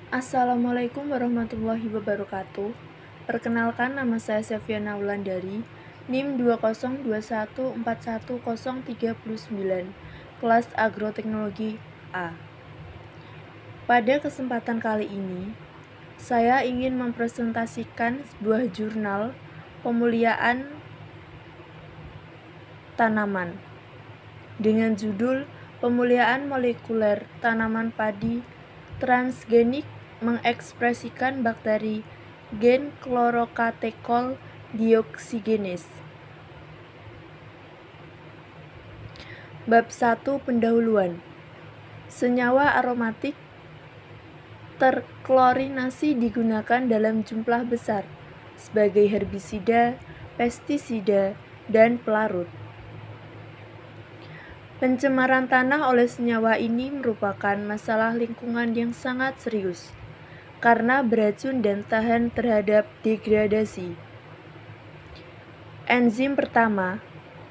Assalamualaikum warahmatullahi wabarakatuh. Perkenalkan, nama saya Seviana Wulandari, NIM 202141039, kelas Agroteknologi A. Pada kesempatan kali ini, saya ingin mempresentasikan sebuah jurnal pemuliaan tanaman dengan judul Pemuliaan Molekuler Tanaman Padi Transgenik mengekspresikan bakteri gen chlorocatechol dioxygenase. Bab 1 Pendahuluan. Senyawa aromatik terklorinasi digunakan dalam jumlah besar sebagai herbisida, pestisida, dan pelarut. Pencemaran tanah oleh senyawa ini merupakan masalah lingkungan yang sangat serius karena beracun dan tahan terhadap degradasi. Enzim pertama,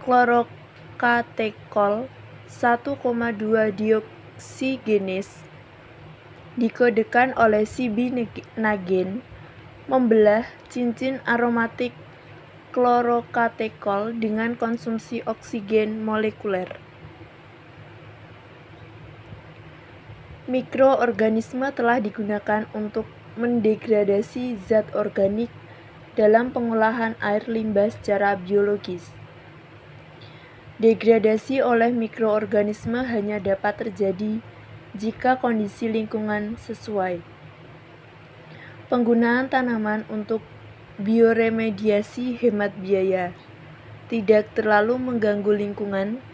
chlorocatechol 1,2 dioxygenase, dikodekan oleh cibinagen, membelah cincin aromatik chlorocatechol dengan konsumsi oksigen molekuler. Mikroorganisme telah digunakan untuk mendegradasi zat organik dalam pengolahan air limbah secara biologis. Degradasi oleh mikroorganisme hanya dapat terjadi jika kondisi lingkungan sesuai. Penggunaan tanaman untuk bioremediasi hemat biaya, tidak terlalu mengganggu lingkungan,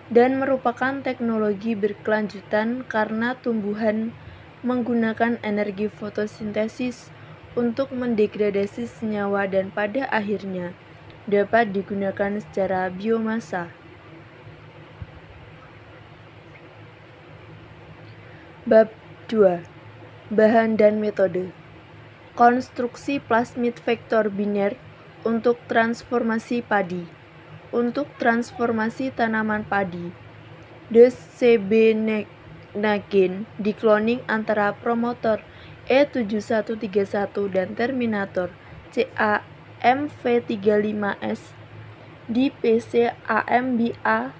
dan merupakan teknologi berkelanjutan karena tumbuhan menggunakan energi fotosintesis untuk mendegradasi senyawa dan pada akhirnya dapat digunakan secara biomasa. Bab 2. Bahan dan metode. Konstruksi plasmid vektor biner untuk transformasi padi. Untuk transformasi tanaman padi, cibinagen dikloning antara promotor E7131 dan terminator CAMV35S di PCAMBA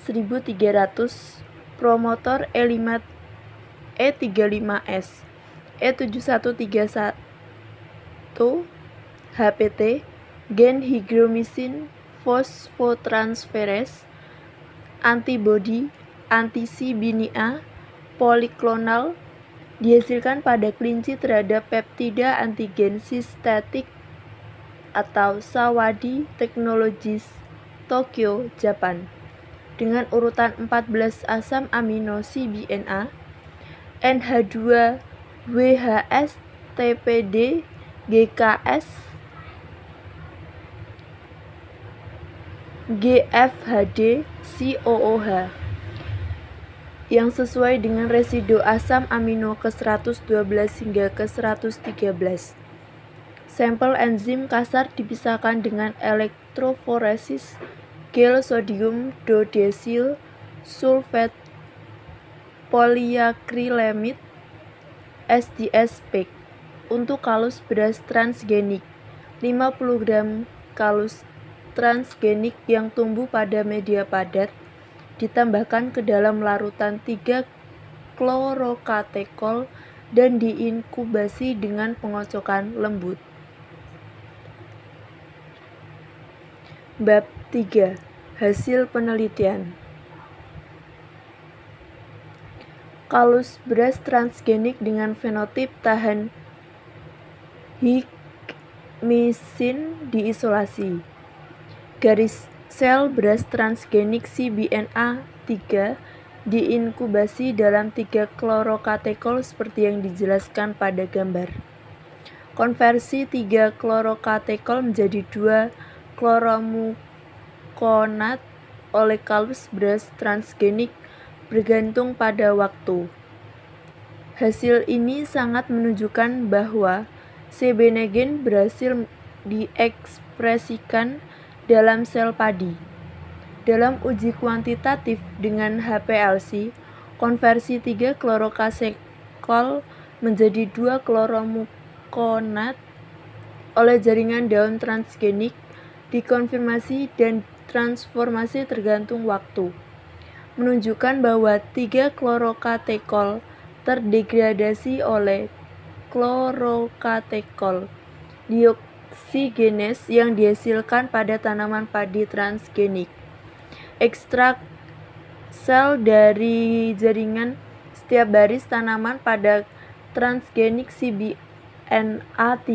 1300, promotor E35S, E7131, HPT, gen hygromycin phosphotransferase, antibodi anti-CBNA poliklonal dihasilkan pada kelinci terhadap peptida antigen sistetik atau Sawadi Technologies, Tokyo, Jepang, dengan urutan 14 asam amino CBNA, NH2, WHS, TPD, GKS, GFHD, COOH, yang sesuai dengan residu asam amino ke-112 hingga ke-113. Sampel enzim kasar dipisahkan dengan elektroforesis gel sodium dodecyl sulfat polyacrylamide SDS-PEG. Untuk kalus beras transgenik, 50 gram kalus transgenik yang tumbuh pada media padat ditambahkan ke dalam larutan 3 chlorocatechol dan diinkubasi dengan pengocokan lembut. Bab 3. Hasil penelitian. Kalus beras transgenik dengan fenotip tahan hygromycin diisolasi. Garis sel beras transgenik CBNA 3 diinkubasi dalam 3 chlorocatechol seperti yang dijelaskan pada gambar. Konversi 3 chlorocatechol menjadi 2 chloromuconat oleh kalus beras transgenik bergantung pada waktu. Hasil ini sangat menunjukkan bahwa cibinagen berhasil diekspresikan dalam sel padi. Dalam uji kuantitatif dengan HPLC, konversi 3 chlorocatechol menjadi 2 kloromukonat oleh jaringan daun transgenik dikonfirmasi dan transformasi tergantung waktu, menunjukkan bahwa 3 klorokatekol terdegradasi oleh klorokatekol dioksigenes yang dihasilkan pada tanaman padi transgenik. Ekstrak sel dari jaringan setiap baris tanaman pada transgenik CBNA3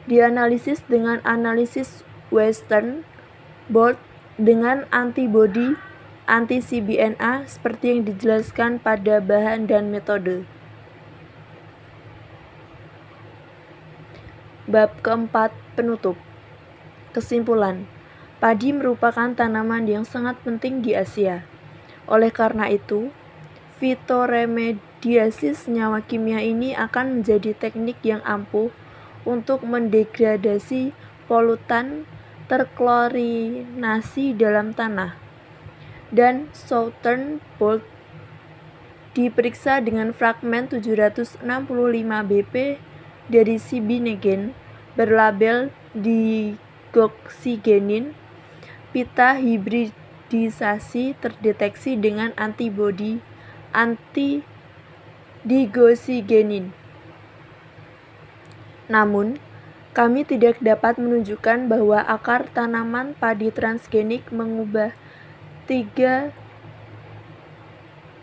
dianalisis dengan analisis Western blot dengan antibodi anti-CBNA seperti yang dijelaskan pada bahan dan metode. Bab keempat, penutup. Kesimpulan, padi merupakan tanaman yang sangat penting di Asia. Oleh karena itu, fitoremediasi senyawa kimia ini akan menjadi teknik yang ampuh untuk mendegradasi polutan terklorinasi dalam tanah. Dan Southern Blot diperiksa dengan fragmen 765 bp dari CB-Negen berlabel digoksigenin. Pita hibridisasi terdeteksi dengan antibodi anti-digosigenin. Namun, kami tidak dapat menunjukkan bahwa akar tanaman padi transgenik mengubah 3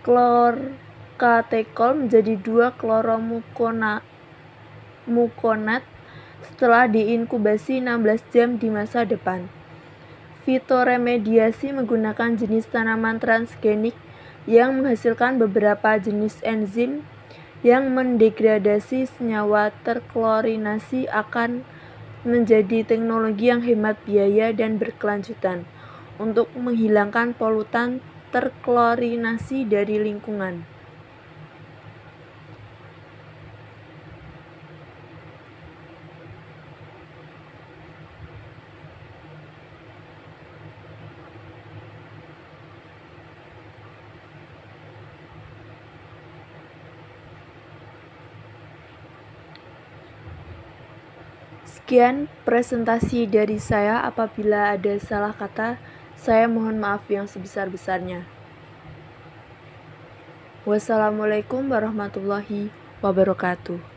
klorokatekol menjadi 2 kloromukonat setelah diinkubasi 16 jam di masa depan. Fitoremediasi menggunakan jenis tanaman transgenik yang menghasilkan beberapa jenis enzim yang mendegradasi senyawa terklorinasi akan menjadi teknologi yang hemat biaya dan berkelanjutan untuk menghilangkan polutan terklorinasi dari lingkungan. Sekian presentasi dari saya. Apabila ada salah kata, saya mohon maaf yang sebesar-besarnya. Wassalamualaikum warahmatullahi wabarakatuh.